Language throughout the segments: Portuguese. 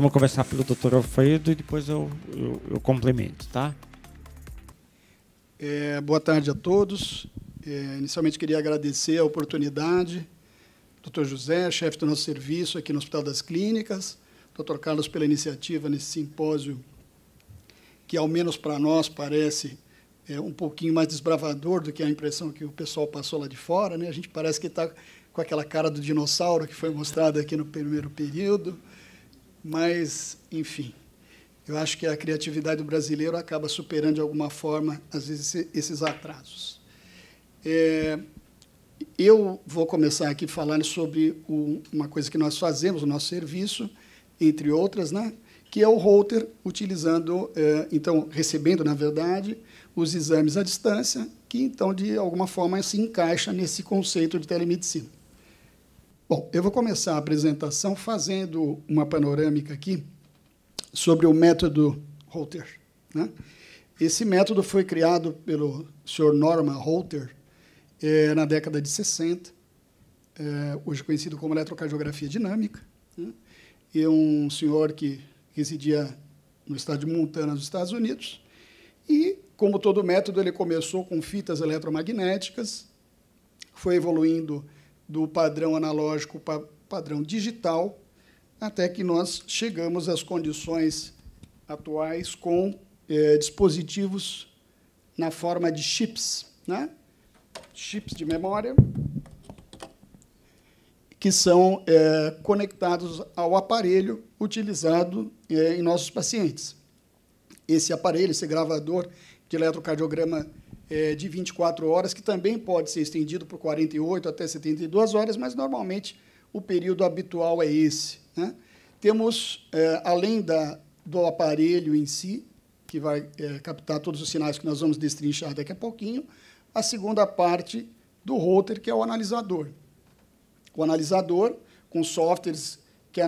vamos começar pelo Dr. Alfredo e depois eu complemento, tá? Boa tarde a todos. Inicialmente, queria agradecer a oportunidade, Dr. José, chefe do nosso serviço aqui no Hospital das Clínicas, Dr. Carlos, pela iniciativa nesse simpósio, que, ao menos para nós, parece um pouquinho mais desbravador do que a impressão que o pessoal passou lá de fora, né? A gente parece que está com aquela cara do dinossauro que foi mostrada aqui no primeiro período, mas, enfim, eu acho que a criatividade do brasileiro acaba superando, de alguma forma, às vezes, esses atrasos. Eu vou começar aqui falando sobre uma coisa que nós fazemos no nosso serviço, entre outras, né, que é o Holter, utilizando, então, recebendo, na verdade, os exames à distância, que, então, de alguma forma, se encaixa nesse conceito de telemedicina. Bom, eu vou começar a apresentação fazendo uma panorâmica aqui sobre o método Holter, né? Esse método foi criado pelo Sr. Norman Holter na década de 60, hoje conhecido como eletrocardiografia dinâmica, né? E um senhor que residia no estado de Montana, nos Estados Unidos, e, como todo método, ele começou com fitas eletromagnéticas, foi evoluindo do padrão analógico para o padrão digital, até que nós chegamos às condições atuais com dispositivos na forma de chips, né? Chips de memória, que são conectados ao aparelho utilizado em nossos pacientes. Esse aparelho, esse gravador de eletrocardiograma de 24 horas, que também pode ser estendido por 48 até 72 horas, mas, normalmente, o período habitual é esse, né? Temos, além do aparelho em si, que vai captar todos os sinais que nós vamos destrinchar daqui a pouquinho, a segunda parte do Holter, que é o analisador. O analisador, com softwares que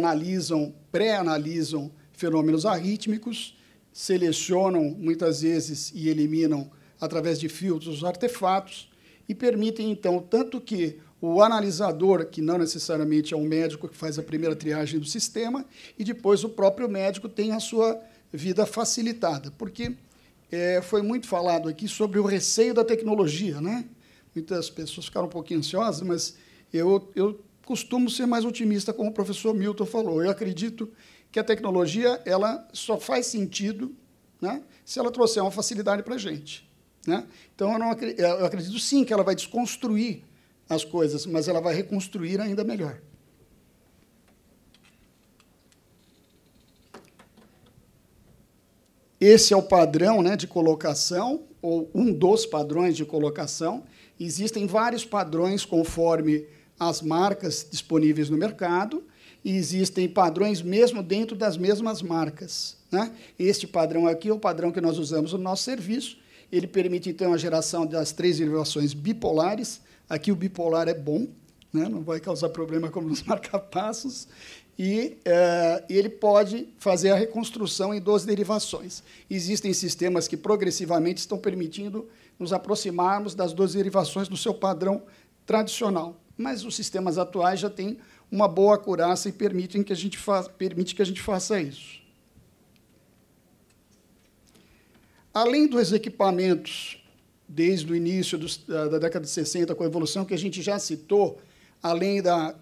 pré-analisam fenômenos arrítmicos, selecionam, muitas vezes, e eliminam, através de filtros, os artefatos, e permitem, então, tanto que o analisador, que não necessariamente é um médico que faz a primeira triagem do sistema, e depois o próprio médico tem a sua vida facilitada, porque foi muito falado aqui sobre o receio da tecnologia, né? Muitas pessoas ficaram um pouquinho ansiosas, mas eu costumo ser mais otimista, como o professor Milton falou. Eu acredito que a tecnologia ela só faz sentido, né, se ela trouxer uma facilidade para a gente, né? Então, eu acredito, sim, que ela vai desconstruir as coisas, mas ela vai reconstruir ainda melhor. Esse é o padrão, né, de colocação, ou um dos padrões de colocação. Existem vários padrões conforme as marcas disponíveis no mercado, e existem padrões mesmo dentro das mesmas marcas, né? Este padrão aqui é o padrão que nós usamos no nosso serviço. Ele permite, então, a geração das 3 derivações bipolares. Aqui o bipolar é bom, né? Não vai causar problema como nos marcapassos. E ele pode fazer a reconstrução em 12 derivações. Existem sistemas que, progressivamente, estão permitindo nos aproximarmos das 12 derivações do seu padrão tradicional. Mas os sistemas atuais já têm uma boa acurácia e permite que a gente faça isso. Além dos equipamentos, desde o início da década de 60, com a evolução que a gente já citou, além da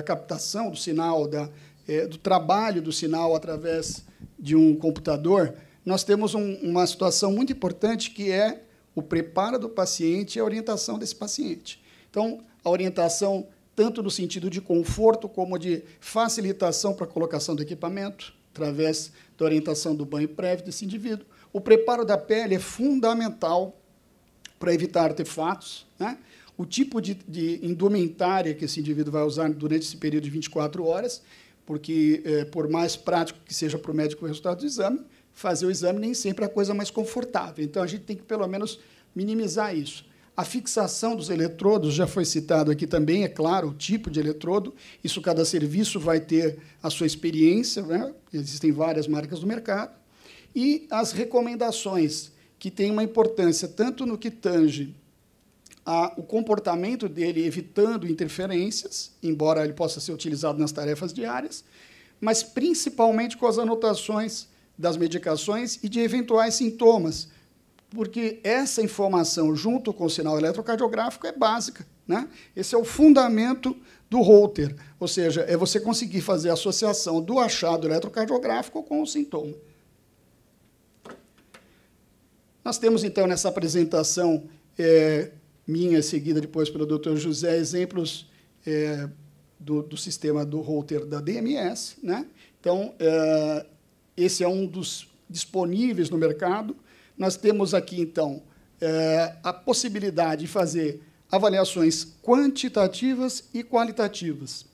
captação do sinal, do trabalho do sinal através de um computador, nós temos uma situação muito importante, que é o preparo do paciente e a orientação desse paciente. Então, a orientação, tanto no sentido de conforto, como de facilitação para a colocação do equipamento, através da orientação do banho prévio desse indivíduo. O preparo da pele é fundamental para evitar artefatos, né? O tipo de indumentária que esse indivíduo vai usar durante esse período de 24 horas, porque, por mais prático que seja para o médico o resultado do exame, fazer o exame nem sempre é a coisa mais confortável. Então, a gente tem que, pelo menos, minimizar isso. A fixação dos eletrodos já foi citado aqui também, é claro, o tipo de eletrodo. Isso, cada serviço vai ter a sua experiência, né? Existem várias marcas no mercado. E as recomendações, que têm uma importância tanto no que tange o comportamento dele, evitando interferências, embora ele possa ser utilizado nas tarefas diárias, mas principalmente com as anotações das medicações e de eventuais sintomas, porque essa informação, junto com o sinal eletrocardiográfico, é básica, né? Esse é o fundamento do Holter, ou seja, é você conseguir fazer a associação do achado eletrocardiográfico com o sintoma. Nós temos, então, nessa apresentação minha, seguida depois pelo Dr. José, exemplos do sistema do Holter da DMS, né? Então, esse é um dos disponíveis no mercado. Nós temos aqui, então, a possibilidade de fazer avaliações quantitativas e qualitativas.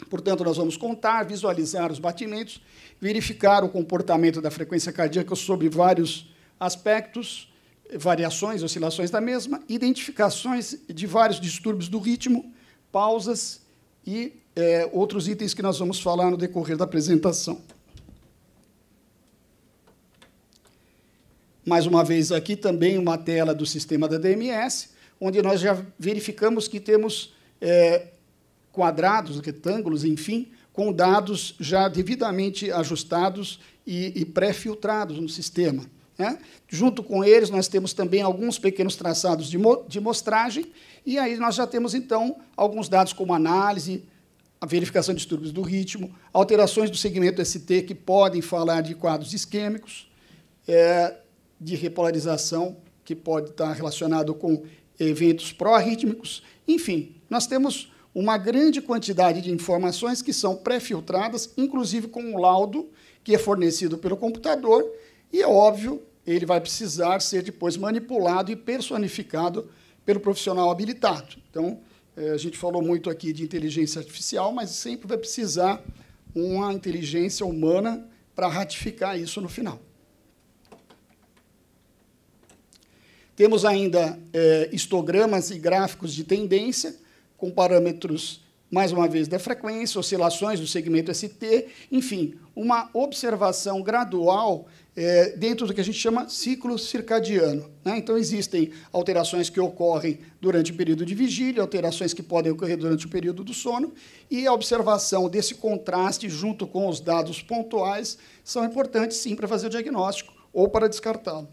Portanto, nós vamos contar, visualizar os batimentos, verificar o comportamento da frequência cardíaca sobre vários aspectos, variações, oscilações da mesma, identificações de vários distúrbios do ritmo, pausas e outros itens que nós vamos falar no decorrer da apresentação. Mais uma vez, aqui também uma tela do sistema da DMS, onde nós já verificamos que temos quadrados, retângulos, enfim, com dados já devidamente ajustados e pré-filtrados no sistema, né? Junto com eles, nós temos também alguns pequenos traçados de mostragem, e aí nós já temos, então, alguns dados como análise, a verificação de distúrbios do ritmo, alterações do segmento ST que podem falar de quadros isquêmicos, de repolarização, que pode estar relacionado com eventos pró-arrítmicos. Enfim, nós temos uma grande quantidade de informações que são pré-filtradas, inclusive com um laudo que é fornecido pelo computador, e, é óbvio, ele vai precisar ser depois manipulado e personificado pelo profissional habilitado. Então, a gente falou muito aqui de inteligência artificial, mas sempre vai precisar uma inteligência humana para ratificar isso no final. Temos ainda histogramas e gráficos de tendência, com parâmetros, mais uma vez, da frequência, oscilações do segmento ST, enfim, uma observação gradual dentro do que a gente chama ciclo circadiano, né? Então, existem alterações que ocorrem durante o período de vigília, alterações que podem ocorrer durante o período do sono, e a observação desse contraste junto com os dados pontuais são importantes, sim, para fazer o diagnóstico ou para descartá-lo.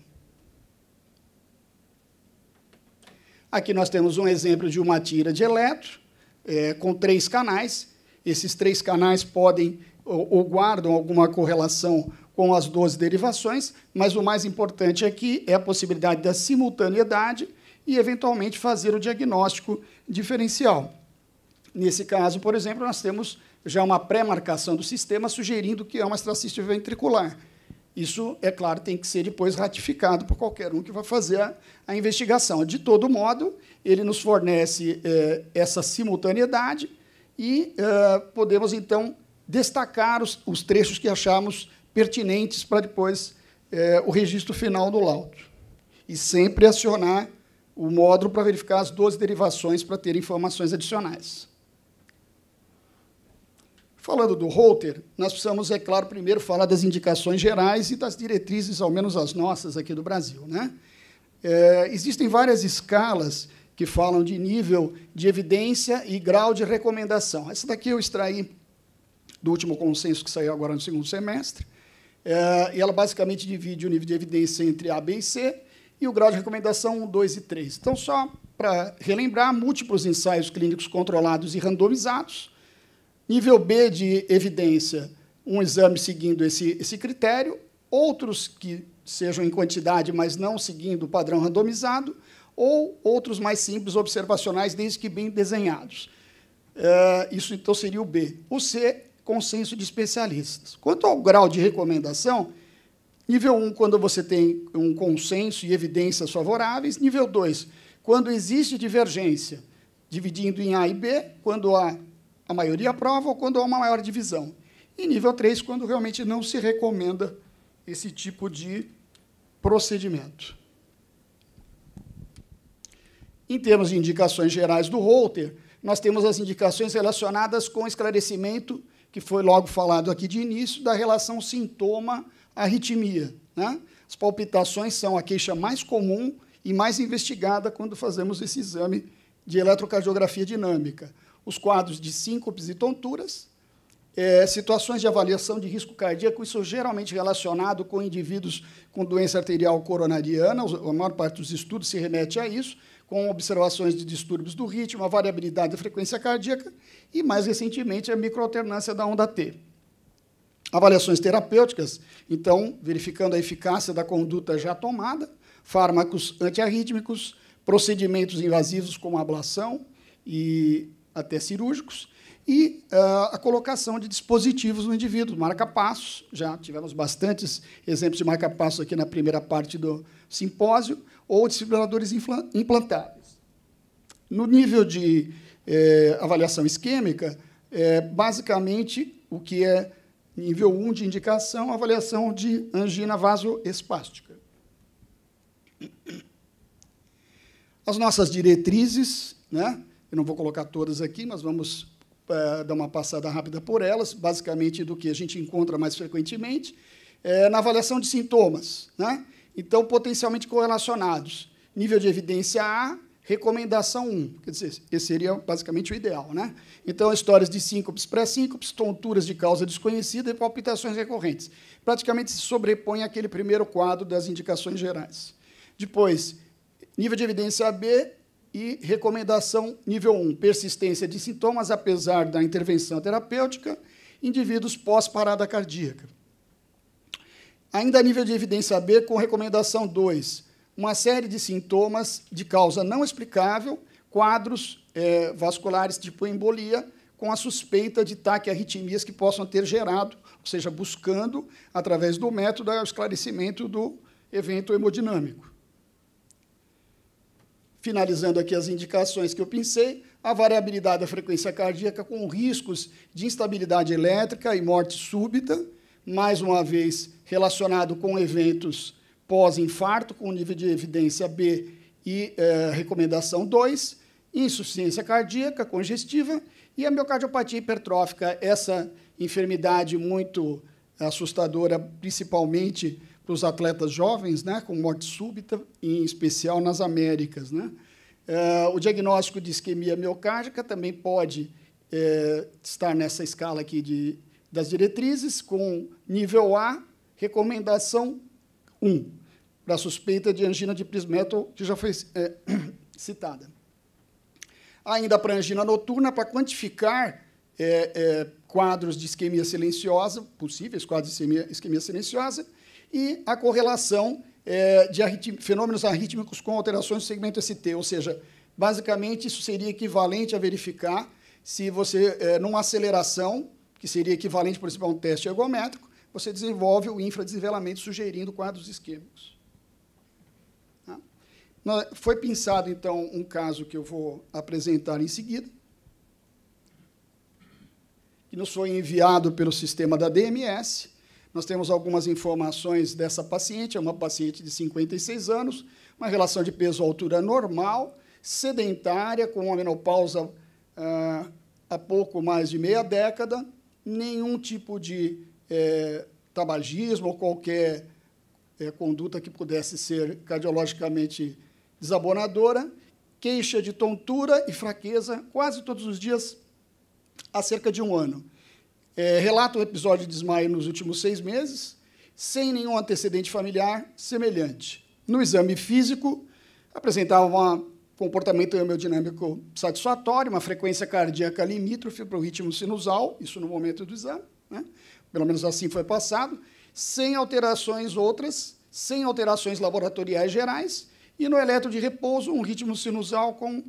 Aqui nós temos um exemplo de uma tira de eletro, com 3 canais. Esses 3 canais podem ou guardam alguma correlação com as 12 derivações, mas o mais importante aqui é a possibilidade da simultaneidade e, eventualmente, fazer o diagnóstico diferencial. Nesse caso, por exemplo, nós temos já uma pré-marcação do sistema sugerindo que é uma extracístole ventricular. Isso, é claro, tem que ser depois ratificado por qualquer um que vai fazer a investigação. De todo modo, ele nos fornece essa simultaneidade e podemos, então, destacar os trechos que achamos pertinentes para depois o registro final do laudo. E sempre acionar o módulo para verificar as 12 derivações para ter informações adicionais. Falando do Holter, nós precisamos, é claro, primeiro falar das indicações gerais e das diretrizes, ao menos as nossas aqui do Brasil, né? Existem várias escalas que falam de nível de evidência e grau de recomendação. Essa daqui eu extraí do último consenso que saiu agora no segundo semestre, e ela basicamente divide o nível de evidência entre A, B e C, e o grau de recomendação 1, 2 e 3. Então, só para relembrar, múltiplos ensaios clínicos controlados e randomizados. Nível B de evidência, um exame seguindo esse critério, outros que sejam em quantidade, mas não seguindo o padrão randomizado, ou outros mais simples, observacionais, desde que bem desenhados. Isso, então, seria o B. O C, consenso de especialistas. Quanto ao grau de recomendação, nível 1, quando você tem um consenso e evidências favoráveis. Nível 2, quando existe divergência, dividindo em A e B, quando há a maioria aprova ou quando há uma maior divisão. E nível 3, quando realmente não se recomenda esse tipo de procedimento. Em termos de indicações gerais do Holter, nós temos as indicações relacionadas com esclarecimento, que foi logo falado aqui de início, da relação sintoma-arritmia, né? As palpitações são a queixa mais comum e mais investigada quando fazemos esse exame de eletrocardiografia dinâmica. Os quadros de síncopes e tonturas, situações de avaliação de risco cardíaco, isso geralmente relacionado com indivíduos com doença arterial coronariana, a maior parte dos estudos se remete a isso, com observações de distúrbios do ritmo, a variabilidade da frequência cardíaca e, mais recentemente, a microalternância da onda T. Avaliações terapêuticas, então, verificando a eficácia da conduta já tomada, fármacos antiarrítmicos, procedimentos invasivos como ablação e até cirúrgicos, e a colocação de dispositivos no indivíduo, marca-passos. Já tivemos bastantes exemplos de marca-passos aqui na primeira parte do simpósio, ou desfibriladores implantáveis. No nível de avaliação isquêmica, basicamente, o que é nível 1 de indicação, avaliação de angina vasoespástica. As nossas diretrizes, né? Eu não vou colocar todas aqui, mas vamos dar uma passada rápida por elas, basicamente do que a gente encontra mais frequentemente, na avaliação de sintomas, né? Então, potencialmente correlacionados. Nível de evidência A, recomendação 1. Quer dizer, esse seria basicamente o ideal, né? Então, histórias de síncopes, pré-síncopes, tonturas de causa desconhecida e palpitações recorrentes. Praticamente se sobrepõe àquele primeiro quadro das indicações gerais. Depois, nível de evidência B e recomendação nível 1, persistência de sintomas, apesar da intervenção terapêutica, indivíduos pós-parada cardíaca. Ainda nível de evidência B, com recomendação 2, uma série de sintomas de causa não explicável, quadros vasculares tipo embolia, com a suspeita de taquiarritmias que possam ter gerado, ou seja, buscando, através do método, o esclarecimento do evento hemodinâmico. Finalizando aqui as indicações que eu pensei, a variabilidade da frequência cardíaca com riscos de instabilidade elétrica e morte súbita, mais uma vez relacionado com eventos pós-infarto, com nível de evidência B e recomendação 2, insuficiência cardíaca congestiva e a miocardiopatia hipertrófica, essa enfermidade muito assustadora, principalmente para os atletas jovens, né, com morte súbita, em especial nas Américas, né? O diagnóstico de isquemia miocárdica também pode estar nessa escala aqui das diretrizes, com nível A, recomendação 1, para suspeita de angina de Prinzmetal, que já foi citada. Ainda para angina noturna, para quantificar quadros de isquemia silenciosa, possíveis quadros de isquemia silenciosa, e a correlação de fenômenos arrítmicos com alterações do segmento ST, ou seja, basicamente, isso seria equivalente a verificar se você, numa aceleração, que seria equivalente, por exemplo, a um teste ergométrico, você desenvolve o infradesnivelamento sugerindo quadros isquêmicos. Tá? Foi pensado, então, um caso que eu vou apresentar em seguida, que nos foi enviado pelo sistema da DMS. Nós temos algumas informações dessa paciente, é uma paciente de 56 anos, uma relação de peso-altura normal, sedentária, com uma menopausa há pouco mais de meia década, nenhum tipo de tabagismo ou qualquer conduta que pudesse ser cardiologicamente desabonadora, queixa de tontura e fraqueza quase todos os dias há cerca de um ano. Relata um episódio de desmaio nos últimos 6 meses, sem nenhum antecedente familiar semelhante. No exame físico, apresentava um comportamento hemodinâmico satisfatório, uma frequência cardíaca limítrofe para o ritmo sinusal, isso no momento do exame, né? Pelo menos assim foi passado, sem alterações outras, sem alterações laboratoriais gerais, e no eletro de repouso, um ritmo sinusal com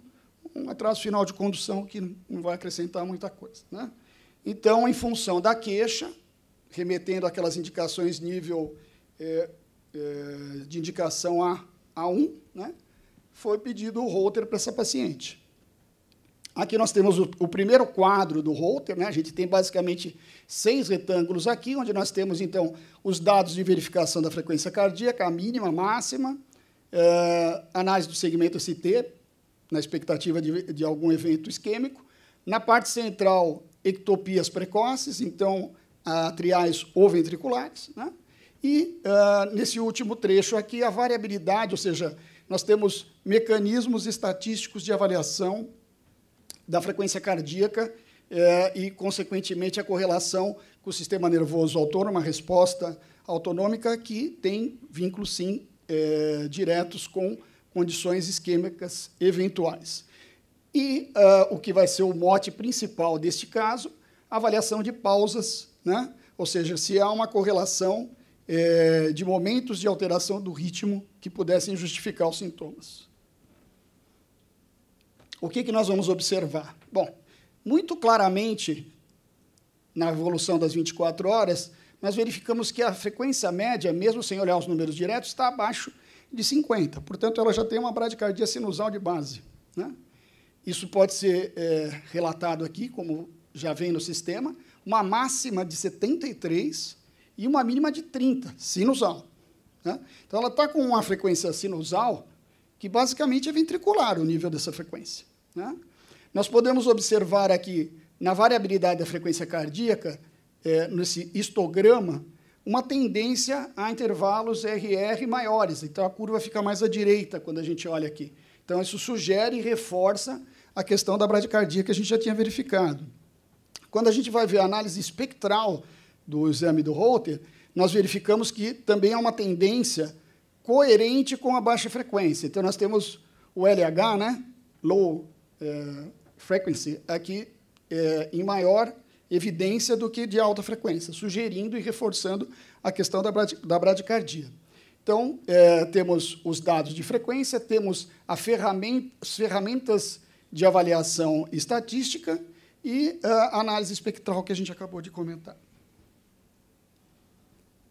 um atraso final de condução que não vai acrescentar muita coisa, né? Então, em função da queixa, remetendo àquelas indicações nível de indicação A1, né, foi pedido o Holter para essa paciente. Aqui nós temos o primeiro quadro do Holter, né, a gente tem basicamente 6 retângulos aqui, onde nós temos, então, os dados de verificação da frequência cardíaca, a mínima, a máxima, análise do segmento ST, na expectativa de algum evento isquêmico. Na parte central, ectopias precoces, então, atriais ou ventriculares, né? E, nesse último trecho aqui, a variabilidade, ou seja, nós temos mecanismos estatísticos de avaliação da frequência cardíaca e, consequentemente, a correlação com o sistema nervoso autônomo, uma resposta autonômica que tem vínculos, sim, diretos com condições isquêmicas eventuais. E o que vai ser o mote principal deste caso, a avaliação de pausas, né? Ou seja, se há uma correlação de momentos de alteração do ritmo que pudessem justificar os sintomas. O que nós vamos observar? Bom, muito claramente, na evolução das 24 horas, nós verificamos que a frequência média, mesmo sem olhar os números diretos, está abaixo de 50. Portanto, ela já tem uma bradicardia sinusal de base, né? Isso pode ser relatado aqui, como já vem no sistema, uma máxima de 73 e uma mínima de 30, sinusal, né? Então, ela está com uma frequência sinusal que, basicamente, é ventricular, o nível dessa frequência, né? Nós podemos observar aqui, na variabilidade da frequência cardíaca, nesse histograma, uma tendência a intervalos RR maiores. Então, a curva fica mais à direita quando a gente olha aqui. Então, isso sugere e reforça a questão da bradicardia que a gente já tinha verificado. Quando a gente vai ver a análise espectral do exame do Holter, nós verificamos que também há uma tendência coerente com a baixa frequência. Então, nós temos o LH, né? Low Frequency, aqui em maior evidência do que de alta frequência, sugerindo e reforçando a questão da bradicardia. Então, temos os dados de frequência, temos as ferramentas de avaliação estatística e a análise espectral que a gente acabou de comentar.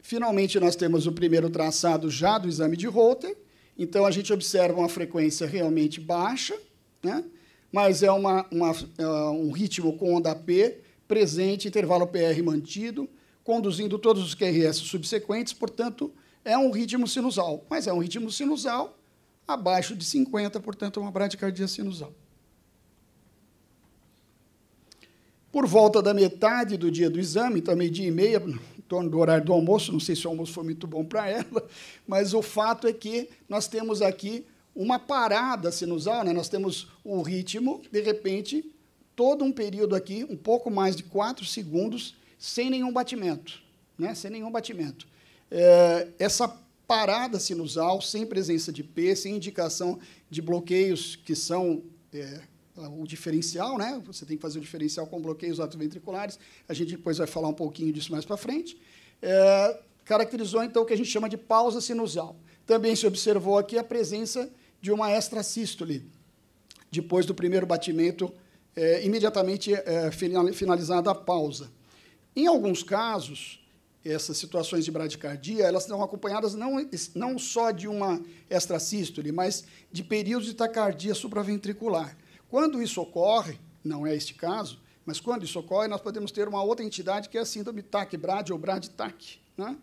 Finalmente, nós temos o primeiro traçado já do exame de Holter. Então, a gente observa uma frequência realmente baixa, né? Mas é um ritmo com onda P presente, intervalo PR mantido, conduzindo todos os QRS subsequentes, portanto, é um ritmo sinusal. Mas é um ritmo sinusal abaixo de 50, portanto, é uma bradicardia sinusal. Por volta da metade do dia do exame, então, meio-dia e meia, em torno do horário do almoço, não sei se o almoço foi muito bom para ela, mas o fato é que nós temos aqui uma parada sinusal, né? Nós temos o ritmo, de repente, todo um período aqui, um pouco mais de 4 segundos, sem nenhum batimento, né? Sem nenhum batimento. Essa parada sinusal, sem presença de P, sem indicação de bloqueios que são o diferencial, né? Você tem que fazer o diferencial com bloqueios atrioventriculares, a gente depois vai falar um pouquinho disso mais para frente, caracterizou, então, o que a gente chama de pausa sinusal. Também se observou aqui a presença de uma extrasístole, depois do primeiro batimento, imediatamente finalizada a pausa. Em alguns casos, essas situações de bradicardia, elas estão acompanhadas não só de uma extrasístole, mas de períodos de taquicardia supraventricular. Quando isso ocorre, não é este caso, mas quando isso ocorre, nós podemos ter uma outra entidade que é a síndrome TAC-BRAD ou BRAD-TAC, né?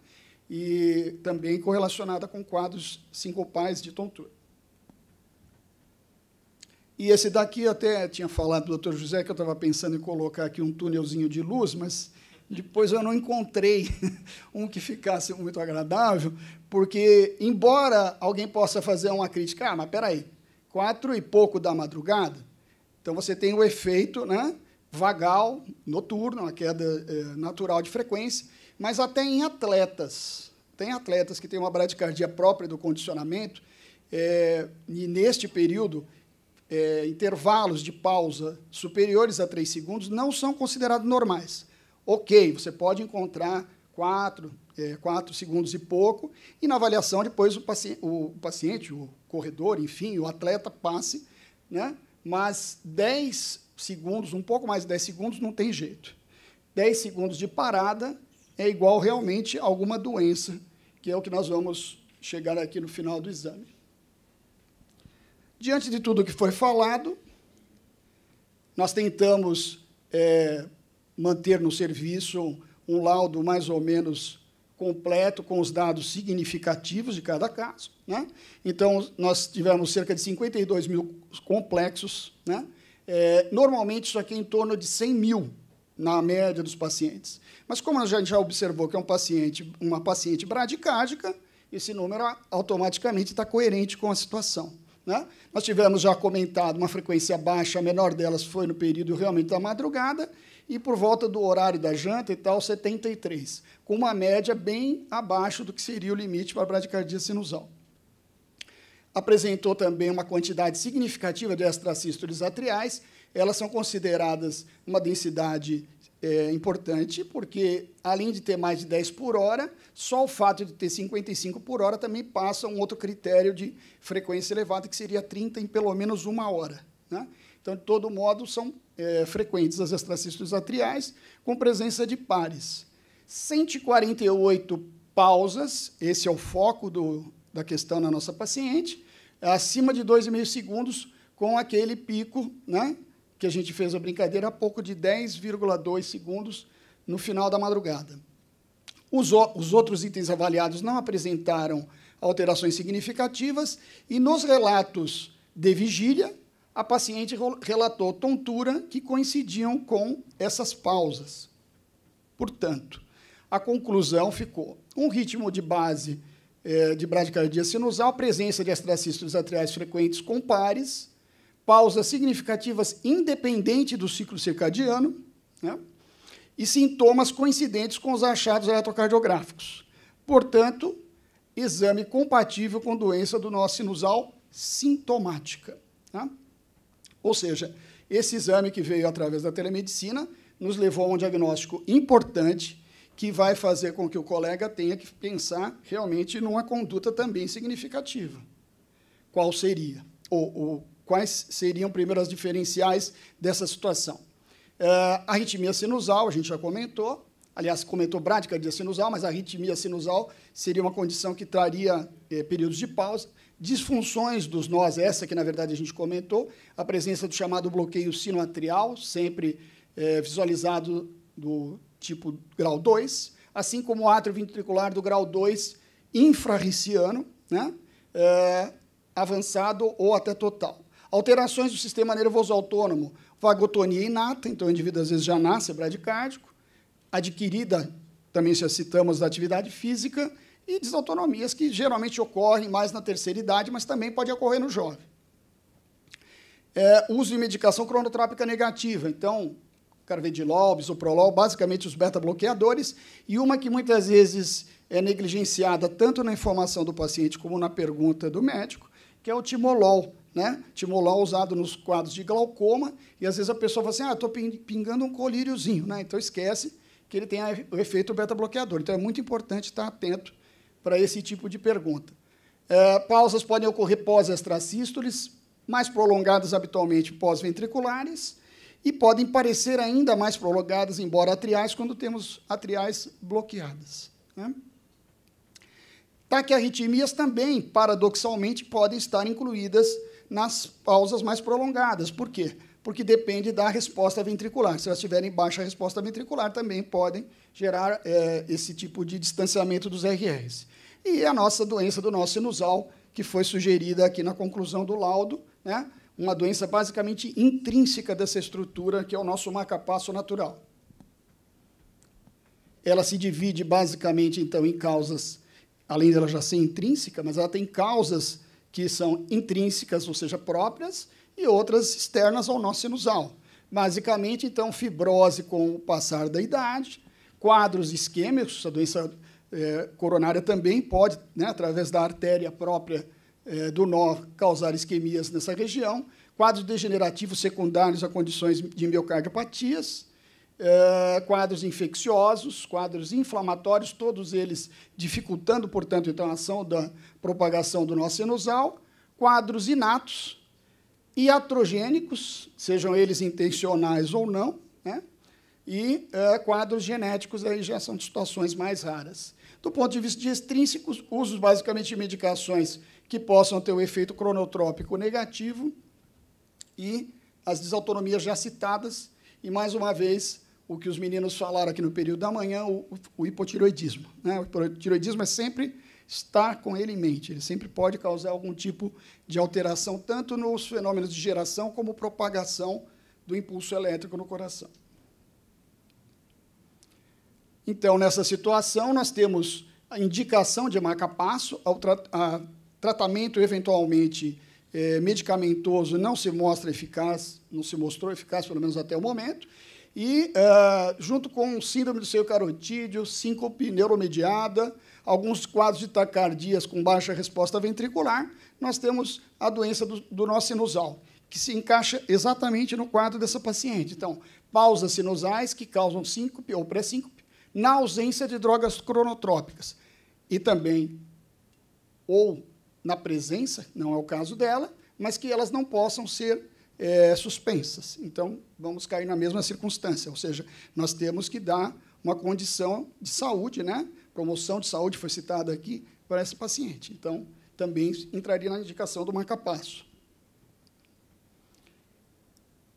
E também correlacionada com quadros sincopais de tontura. E esse daqui, eu até tinha falado para o Dr. José que eu estava pensando em colocar aqui um túnelzinho de luz, mas depois eu não encontrei um que ficasse muito agradável, porque, embora alguém possa fazer uma crítica, mas espera aí, 4 e pouco da madrugada, então você tem o efeito, né, vagal, noturno, a queda natural de frequência, mas até em atletas, tem atletas que têm uma bradicardia própria do condicionamento, e neste período, intervalos de pausa superiores a 3 segundos não são considerados normais. Ok, você pode encontrar 4 segundos e pouco, e na avaliação depois o paciente, o corredor, enfim, o atleta passe, né? Mas 10 segundos, um pouco mais de 10 segundos, não tem jeito. 10 segundos de parada é igual realmente a alguma doença, que é o que nós vamos chegar aqui no final do exame. Diante de tudo o que foi falado, nós tentamos manter no serviço um laudo mais ou menos completo, com os dados significativos de cada caso, né? Então, nós tivemos cerca de 52 mil complexos, né? Normalmente, isso aqui é em torno de 100 mil, na média dos pacientes. Mas, como a gente já observou que é uma paciente bradicárdica, esse número automaticamente está coerente com a situação, né? Nós tivemos já comentado uma frequência baixa, a menor delas foi no período realmente da madrugada, e por volta do horário da janta e tal, 73, com uma média bem abaixo do que seria o limite para a bradicardia sinusal. Apresentou também uma quantidade significativa de extrasístoles atriais. Elas são consideradas uma densidade importante, porque, além de ter mais de 10 por hora, só o fato de ter 55 por hora também passa um outro critério de frequência elevada, que seria 30 em pelo menos 1 hora, né? Então, de todo modo, são frequentes as extrasístoles atriais, com presença de pares. 148 pausas, esse é o foco da questão na nossa paciente, acima de 2,5 segundos, com aquele pico, né, que a gente fez a brincadeira há pouco, de 10,2 segundos no final da madrugada. Os outros itens avaliados não apresentaram alterações significativas, e nos relatos de vigília, a paciente relatou tontura que coincidiam com essas pausas. Portanto, a conclusão ficou um ritmo de base de bradicardia sinusal, presença de extrasístoles atriais frequentes com pares, pausas significativas independente do ciclo circadiano, né, e sintomas coincidentes com os achados eletrocardiográficos. Portanto, exame compatível com doença do nó sinusal sintomática, né? Ou seja, esse exame que veio através da telemedicina nos levou a um diagnóstico importante que vai fazer com que o colega tenha que pensar realmente numa conduta também significativa. Qual seria? Ou quais seriam primeiro as diferenciais dessa situação? Arritmia sinusal, a gente já comentou, aliás, comentou bradicardia sinusal, mas a arritmia sinusal seria uma condição que traria períodos de pausa. Disfunções dos nós, essa que, na verdade, a gente comentou, a presença do chamado bloqueio sinoatrial, sempre visualizado do tipo grau 2, assim como o átrio ventricular do grau 2 infrarriciano, né, avançado ou até total. Alterações do sistema nervoso autônomo, vagotonia inata, então o indivíduo às vezes já nasce bradicárdico, adquirida, também já citamos, da atividade física, e desautonomias que geralmente ocorrem mais na terceira idade, mas também pode ocorrer no jovem. Uso de medicação cronotrópica negativa, então, carvedilol, bisoprolol, basicamente os beta-bloqueadores, e uma que muitas vezes é negligenciada tanto na informação do paciente como na pergunta do médico, que é o timolol, né? Timolol usado nos quadros de glaucoma, e às vezes a pessoa fala assim, estou pingando um colíriozinho, né? Então esquece que ele tem o efeito beta-bloqueador. Então é muito importante estar atento para esse tipo de pergunta. Pausas podem ocorrer pós-extrasístoles, mais prolongadas habitualmente pós-ventriculares, e podem parecer ainda mais prolongadas, embora atriais, quando temos atriais bloqueadas, né? Taquiarritmias também, paradoxalmente, podem estar incluídas nas pausas mais prolongadas. Por quê? Porque depende da resposta ventricular. Se elas tiverem baixa resposta ventricular, também podem gerar esse tipo de distanciamento dos RRs. E a nossa doença do nó sinusal, que foi sugerida aqui na conclusão do laudo, né? Uma doença basicamente intrínseca dessa estrutura, que é o nosso marcapasso natural. Ela se divide basicamente, então, em causas, além dela já ser intrínseca, mas ela tem causas que são intrínsecas, ou seja, próprias, e outras externas ao nó sinusal. Basicamente, então, fibrose com o passar da idade, quadros isquêmicos, a doença coronária também pode, né, através da artéria própria do nó, causar isquemias nessa região, quadros degenerativos secundários a condições de miocardiopatias, quadros infecciosos, quadros inflamatórios, todos eles dificultando, portanto, então, a ação da propagação do nó sinusal, quadros inatos, iatrogênicos, sejam eles intencionais ou não, né? E quadros genéticos aí já são situações mais raras. Do ponto de vista de extrínsecos, usos basicamente de medicações que possam ter o efeito cronotrópico negativo e as desautonomias já citadas, e, mais uma vez, o que os meninos falaram aqui no período da manhã, o hipotireoidismo, né? O hipotireoidismo é sempre estar com ele em mente, ele sempre pode causar algum tipo de alteração, tanto nos fenômenos de geração como propagação do impulso elétrico no coração. Então, nessa situação, nós temos a indicação de marcapasso, tratamento, eventualmente, medicamentoso não se mostra eficaz, não se mostrou eficaz, pelo menos até o momento, e, junto com síndrome do seio carotídeo, síncope neuromediada, alguns quadros de taquicardias com baixa resposta ventricular, nós temos a doença do nó sinusal, que se encaixa exatamente no quadro dessa paciente. Então, pausas sinusais que causam síncope ou pré-síncope, na ausência de drogas cronotrópicas. E também, ou na presença, não é o caso dela, mas que elas não possam ser suspensas. Então, vamos cair na mesma circunstância, ou seja, nós temos que dar uma condição de saúde, né? Promoção de saúde foi citada aqui para esse paciente. Então, também entraria na indicação do marcapasso.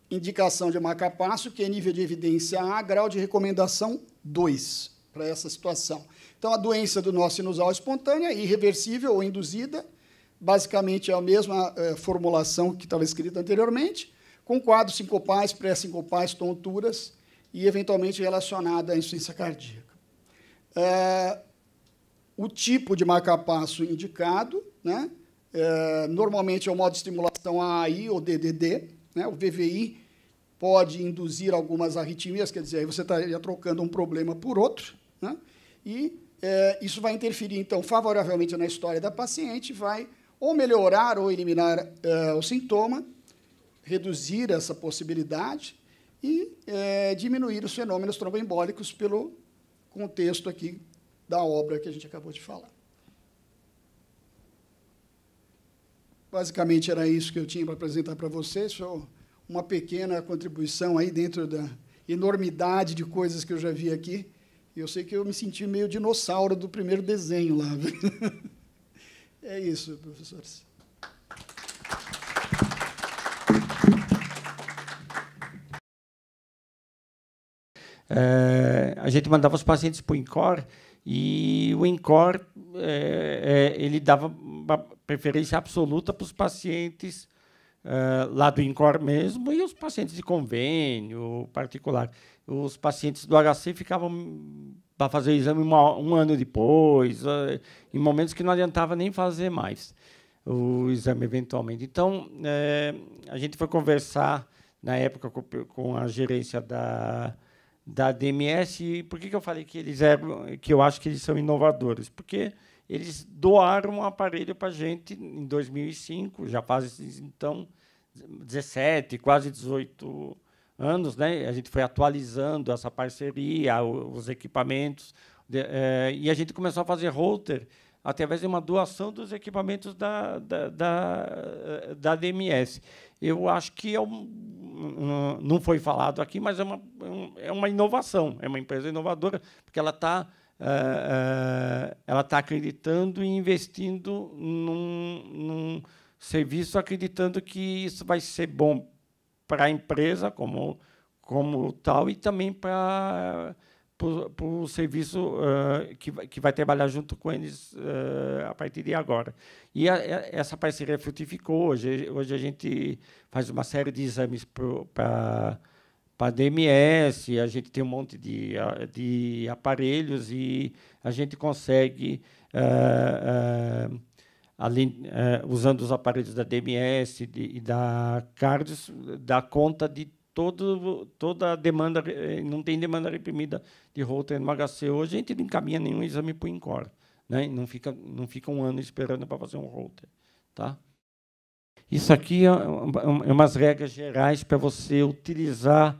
Indicação de marcapasso, que é nível de evidência A, grau de recomendação 2, para essa situação. Então, a doença do nó sinusal espontânea, irreversível ou induzida, basicamente é a mesma formulação que estava escrita anteriormente, com quadros sincopais, pré-sincopais, tonturas e, eventualmente, relacionada à insuficiência cardíaca. O tipo de marcapasso indicado, né, normalmente é o modo de estimulação AAI ou DDD, né, o VVI pode induzir algumas arritmias, quer dizer, aí você estaria trocando um problema por outro, né, e isso vai interferir, então, favoravelmente na história da paciente, vai ou melhorar ou eliminar o sintoma, reduzir essa possibilidade e diminuir os fenômenos tromboembólicos pelo contexto aqui da obra que a gente acabou de falar. Basicamente, era isso que eu tinha para apresentar para vocês. Foi uma pequena contribuição aí dentro da enormidade de coisas que eu já vi aqui. E eu sei que eu me senti meio dinossauro do primeiro desenho lá. É isso, professores. A gente mandava os pacientes para o INCOR, e o INCOR ele dava uma preferência absoluta para os pacientes lá do INCOR mesmo e os pacientes de convênio particular. Os pacientes do HC ficavam para fazer o exame um ano depois, em momentos que não adiantava nem fazer mais o exame eventualmente. Então, a gente foi conversar, na época, com a gerência da DMS. E por que eu falei que eu acho que eles são inovadores? Porque eles doaram um aparelho para a gente em 2005, já faz, então, 17, quase 18 anos, né? A gente foi atualizando essa parceria, os equipamentos, e a gente começou a fazer holter através de uma doação dos equipamentos da DMS. Eu acho que não foi falado aqui, mas é uma inovação, é uma empresa inovadora, porque ela está acreditando e investindo num serviço, acreditando que isso vai ser bom para a empresa como tal e também para o serviço que vai trabalhar junto com eles a partir de agora. E essa parceria frutificou. Hoje a gente faz uma série de exames para a DMS, a gente tem um monte de aparelhos e a gente consegue, usando os aparelhos da DMS e da Cardios, dar conta de toda a demanda. Não tem demanda reprimida de holter no HC. Hoje a gente não encaminha nenhum exame para o INCOR, né? Não fica um ano esperando para fazer um holter. Tá? Isso aqui é umas regras gerais para você utilizar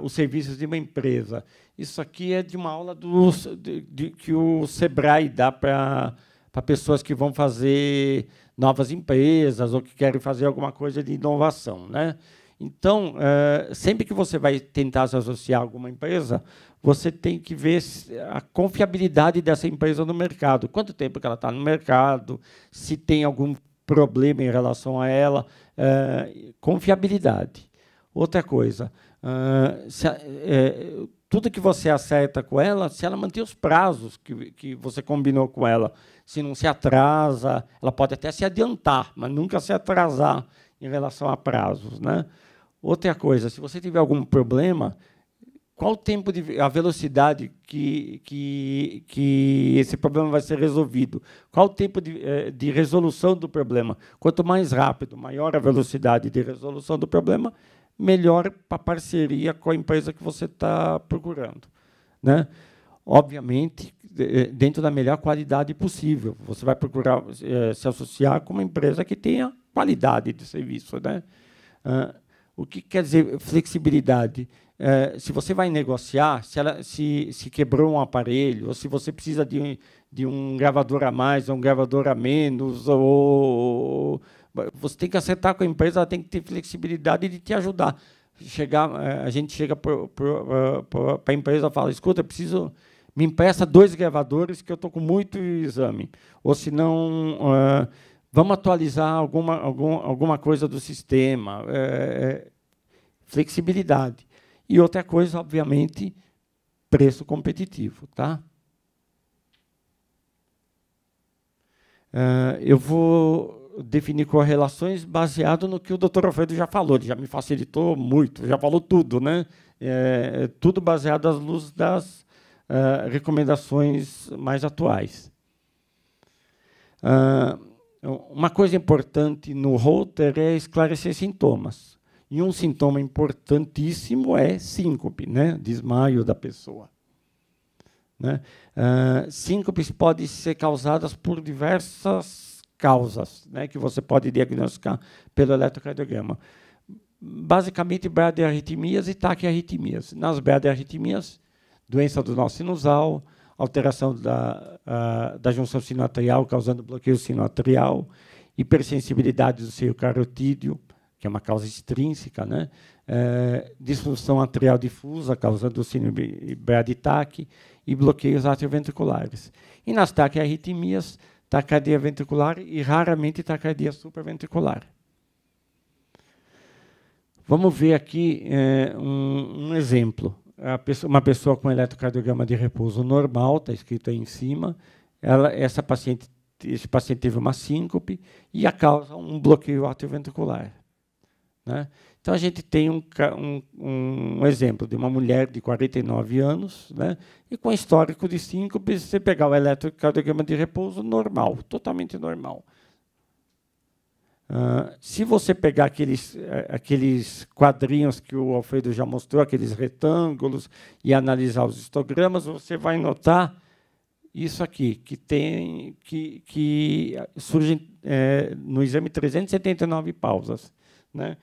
os serviços de uma empresa. Isso aqui é de uma aula que o Sebrae dá para pessoas que vão fazer novas empresas ou que querem fazer alguma coisa de inovação, né? Então, sempre que você vai tentar se associar a alguma empresa, você tem que ver a confiabilidade dessa empresa no mercado. Quanto tempo que ela está no mercado, se tem algum problema em relação a ela. Confiabilidade. Outra coisa, tudo que você acerta com ela, se ela manter os prazos que você combinou com ela, se não se atrasa, ela pode até se adiantar, mas nunca se atrasar em relação a prazos, né? Outra coisa, se você tiver algum problema, qual o tempo a velocidade que esse problema vai ser resolvido? Qual o tempo de resolução do problema? Quanto mais rápido, maior a velocidade de resolução do problema, melhor para a parceria com a empresa que você está procurando, né? Obviamente, dentro da melhor qualidade possível. Você vai procurar se associar com uma empresa que tenha qualidade de serviço, né? O que quer dizer flexibilidade? Se você vai negociar, se quebrou um aparelho, ou se você precisa de um gravador a mais, ou um gravador a menos, ou você tem que acertar com a empresa, ela tem que ter flexibilidade de te ajudar. A gente chega para a empresa e fala, escuta, me empresta 2 gravadores que eu estou com muito exame. Ou se não, vamos atualizar alguma coisa do sistema. Flexibilidade. E outra coisa, obviamente, preço competitivo. Tá? Eu vou definir correlações baseado no que o Dr. Alfredo já falou. Ele já me facilitou muito, já falou tudo, né? Tudo baseado à luz das recomendações mais atuais. Uma coisa importante no holter é esclarecer sintomas. E um sintoma importantíssimo é síncope, né? Desmaio da pessoa. Né? Síncopes podem ser causadas por diversas causas, né? Que você pode diagnosticar pelo eletrocardiograma. Basicamente, bradiarritmias e taquiarritmias. Nas bradiarritmias, doença do nó sinusal, alteração da junção sinoatrial, causando bloqueio sinoatrial, hipersensibilidade do seio carotídeo, que é uma causa extrínseca, né? Disfunção atrial difusa, causando síndrome braditaque, e bloqueios atrioventriculares. E nas taquiarritmias, taquicardia ventricular e, raramente, taquicardia supraventricular. Vamos ver aqui um exemplo. Uma pessoa com eletrocardiograma de repouso normal, está escrito aí em cima, esse paciente teve uma síncope e a causa um bloqueio atrioventricular. Né? Então, a gente tem um exemplo de uma mulher de 49 anos, né? E com histórico de síncope, você pegar o eletrocardiograma de repouso normal, totalmente normal. Se você pegar aqueles quadrinhos que o Alfredo já mostrou, aqueles retângulos, e analisar os histogramas, você vai notar isso aqui, que surgem no exame 379 pausas. Né?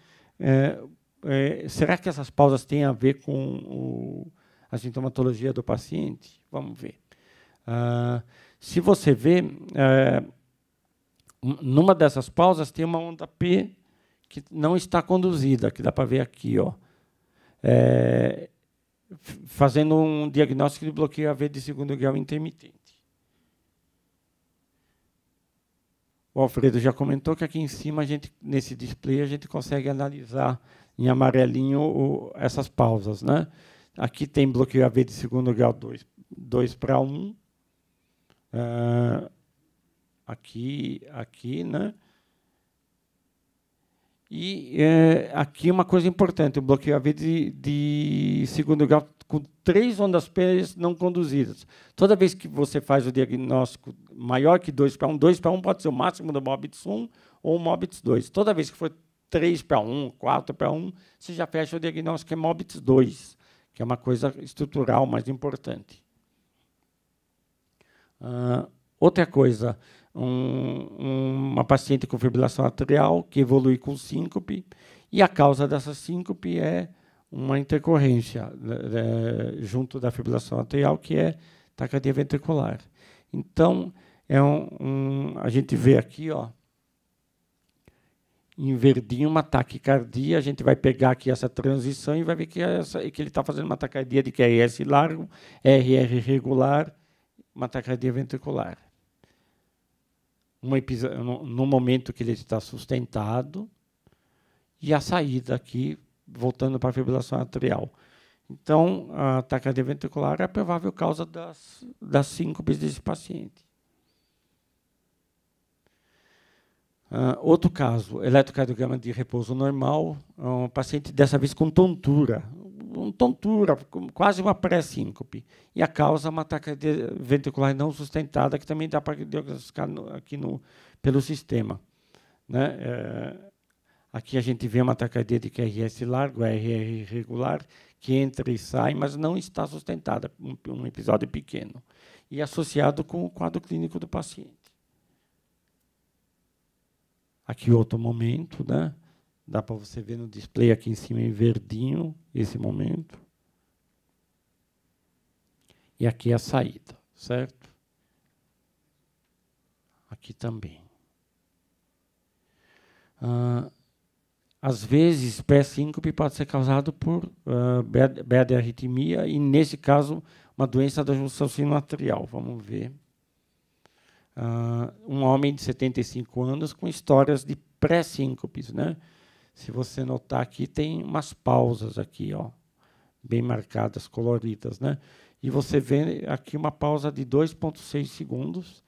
Será que essas pausas têm a ver com a sintomatologia do paciente? Vamos ver. Se você vê, numa dessas pausas tem uma onda P que não está conduzida, que dá para ver aqui, ó, fazendo um diagnóstico de bloqueio AV de segundo grau intermitente. O Alfredo já comentou que aqui em cima, nesse display, a gente consegue analisar em amarelinho essas pausas. Né? Aqui tem bloqueio AV de segundo grau 2:1. Aqui, né? E aqui uma coisa importante, o bloqueio AV de segundo grau com 3 ondas P não conduzidas. Toda vez que você faz o diagnóstico maior que 2:1, 2:1 pode ser o máximo do MOBITS 1 ou o MOBITS 2. Toda vez que for 3:1, 4:1, você já fecha o diagnóstico que é MOBITS 2, que é uma coisa estrutural mais importante. Outra coisa, uma paciente com fibrilação atrial que evolui com síncope, e a causa dessa síncope é uma intercorrência junto da fibrilação atrial, que é taquicardia ventricular. Então, a gente vê aqui, ó, em verdinho, uma taquicardia. A gente vai pegar aqui essa transição e vai ver que ele está fazendo uma taquicardia de QRS largo, RR regular, uma taquicardia ventricular. No momento que ele está sustentado, e a saída aqui, voltando para a fibrilação atrial. Então, a taquicardia ventricular é a provável causa das síncopes desse paciente. Outro caso, eletrocardiograma de repouso normal, um paciente dessa vez com tontura. uma tontura, quase uma pré-síncope. E a causa é uma taquicardia ventricular não sustentada, que também dá para diagnosticar aqui pelo sistema. Né? Aqui a gente vê uma taquicardia de QRS largo, RR irregular, que entra e sai, mas não está sustentada, um episódio pequeno, e associado com o quadro clínico do paciente. Aqui outro momento, né? Dá para você ver no display aqui em cima em verdinho, esse momento. E aqui a saída, certo? Aqui também. Às vezes, pré-síncope pode ser causado por arritmia e, nesse caso, uma doença da junção sinoatrial. Vamos ver. Um homem de 75 anos com histórias de pré-síncopes, né? Se você notar aqui, tem umas pausas aqui, ó, bem marcadas, coloridas, né? E você vê aqui uma pausa de 2,6 segundos,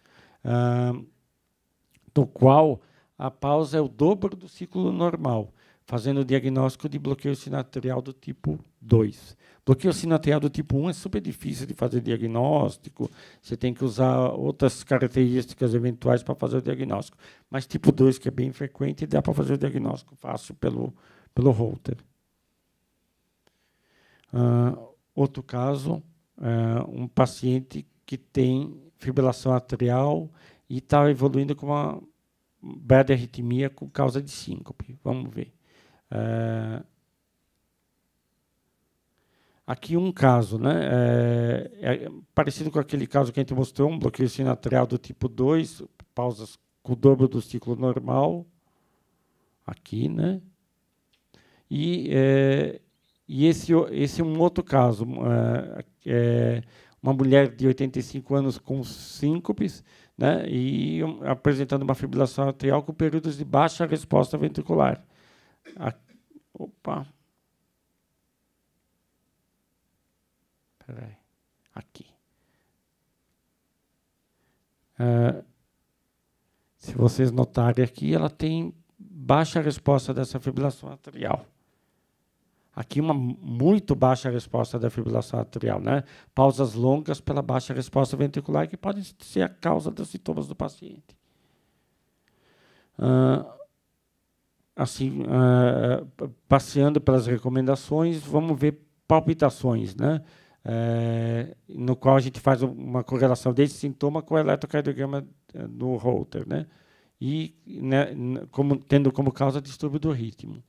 do qual a pausa é o dobro do ciclo normal, fazendo o diagnóstico de bloqueio sinoatrial do tipo 2. Bloqueio sinoatrial do tipo 1 é super difícil de fazer diagnóstico, você tem que usar outras características eventuais para fazer o diagnóstico. Mas tipo 2, que é bem frequente, dá para fazer o diagnóstico fácil pelo Holter. Outro caso, um paciente que tem fibrilação atrial e está evoluindo com uma arritmia com causa de síncope. Vamos ver. Aqui um caso, né? Parecido com aquele caso que a gente mostrou, um bloqueio sinoatrial do tipo 2, pausas com o dobro do ciclo normal. Aqui, né? E esse é um outro caso. Uma mulher de 85 anos com síncopes, né? E apresentando uma fibrilação atrial com períodos de baixa resposta ventricular. Opa! Peraí. Aqui. Se vocês notarem aqui, ela tem baixa resposta dessa fibrilação atrial. Aqui uma muito baixa resposta da fibrilação atrial, né? Pausas longas pela baixa resposta ventricular, que podem ser a causa dos sintomas do paciente. Passeando pelas recomendações, vamos ver palpitações, né? No qual a gente faz uma correlação desse sintoma com o eletrocardiograma do Holter, né? E né, tendo como causa distúrbio do ritmo.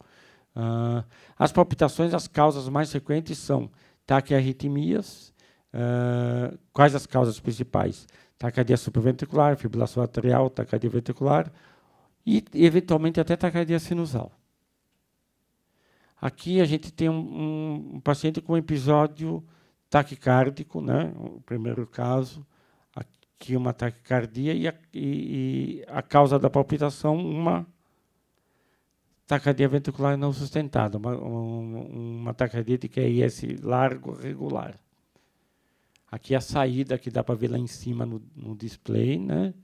As palpitações, as causas mais frequentes são taquiarritmias. Quais as causas principais? Taquicardia supraventricular, fibrilação atrial, taquicardia ventricular e, eventualmente, até taquicardia sinusal. Aqui a gente tem um paciente com um episódio taquicárdico, né? O primeiro caso, aqui uma taquicardia e a causa da palpitação, uma taquicardia ventricular não sustentada, uma taquicardia de QRS largo regular. Aqui a saída, que dá para ver lá em cima no display, né?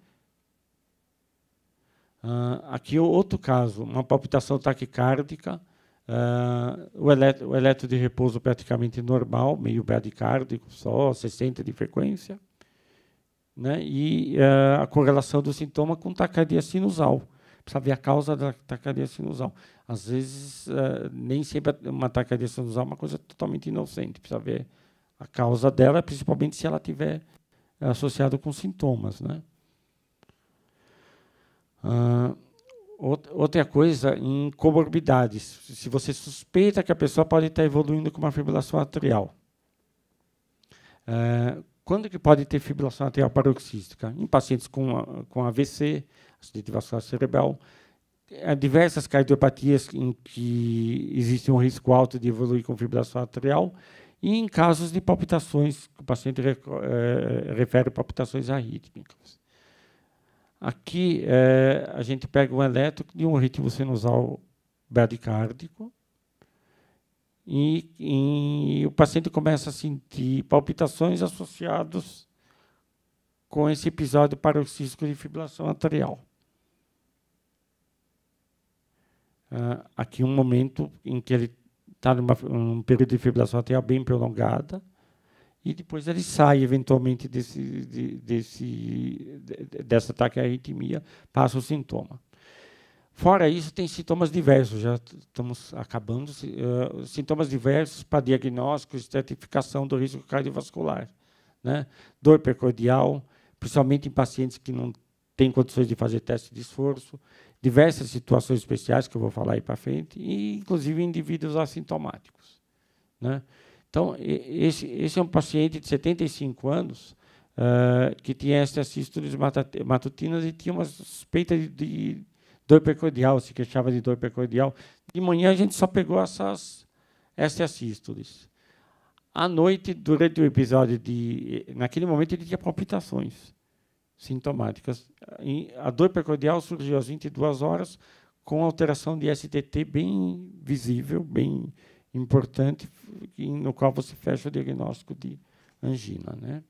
Aqui outro caso, uma palpitação taquicárdica, o eletro de repouso praticamente normal, meio bradicárdico, só 60 de frequência, né? E a correlação do sintoma com taquicardia sinusal. Precisa ver a causa da taquicardia sinusal. Às vezes, nem sempre uma taquicardia sinusal é uma coisa totalmente inocente. Precisa ver a causa dela, principalmente se ela estiver associada com sintomas, né? Outra coisa, em comorbidades. Se você suspeita que a pessoa pode estar evoluindo com uma fibrilação atrial. Quando que pode ter fibrilação atrial paroxística? Em pacientes com AVC, acidente vascular cerebral, diversas cardiopatias em que existe um risco alto de evoluir com fibrilação atrial, e em casos de palpitações, o paciente refere palpitações arrítmicas. Aqui a gente pega um eletro de um ritmo sinusal bradicárdico e o paciente começa a sentir palpitações associadas com esse episódio paroxístico de fibrilação atrial. Aqui um momento em que ele está num período de fibrilação atrial bem prolongada, e depois ele sai, eventualmente, dessa taquiarritmia, passa o sintoma. Fora isso, tem sintomas diversos, já estamos acabando, sintomas diversos para diagnóstico e estratificação do risco cardiovascular, né? Dor precordial, principalmente em pacientes que não têm condições de fazer teste de esforço, diversas situações especiais, que eu vou falar aí para frente, e, inclusive, indivíduos assintomáticos, né? Então, esse é um paciente de 75 anos que tinha essas sístoles matutinas e tinha uma suspeita de dor precordial, se queixava de dor precordial. De manhã, a gente só pegou essas sístoles. À noite, durante o episódio, naquele momento, ele tinha palpitações sintomáticas. A dor precordial surgiu às 22 horas, com alteração de STT bem visível, bem importante, no qual você fecha o diagnóstico de angina, né?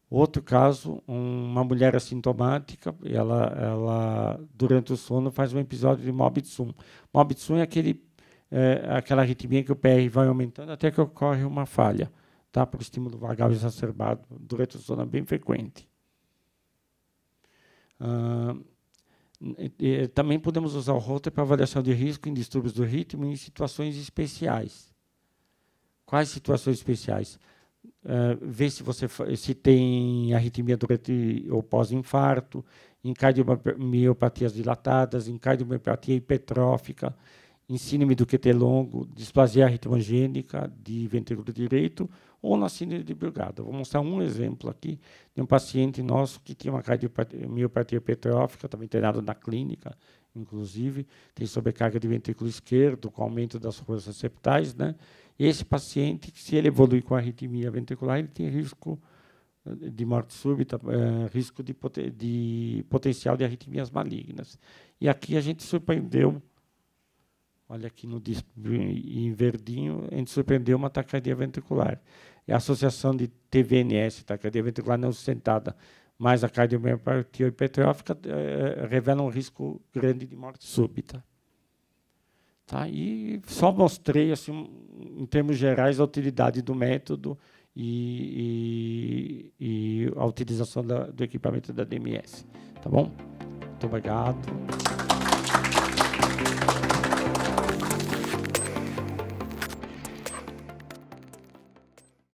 Outro caso, uma mulher assintomática, ela durante o sono faz um episódio de Morbid-Sum. Morbid-Sum é aquela arritmia que o PR vai aumentando até que ocorre uma falha, tá? Por estímulo vagal exacerbado durante o sono, é bem frequente. Também podemos usar o Holter para avaliação de risco em distúrbios do ritmo em situações especiais. Quais situações especiais? Ver se tem arritmia durante ou pós-infarto, em cardiomiopatias dilatadas, em cardiomiopatia hipertrófica, em síndrome do QT longo, displasia ritmogênica de ventrículo direito ou na síndrome de Brugada. Vou mostrar um exemplo aqui de um paciente nosso que tinha uma cardiomiopatia hipertrófica, estava internado na clínica, inclusive, tem sobrecarga de ventrículo esquerdo, com aumento das forças septais, né? Esse paciente, se ele evolui com arritmia ventricular, ele tem risco de morte súbita, risco de potencial de arritmias malignas. E aqui a gente surpreendeu, olha aqui no disco em verdinho, a gente surpreendeu uma taquicardia ventricular. É a associação de TVNS, taquicardia ventricular não sustentada, mais a cardiomiopatia hipertrófica, revela um risco grande de morte súbita. Tá? E só mostrei, assim, em termos gerais, a utilidade do método e a utilização do equipamento da DMS. Tá bom? Muito obrigado.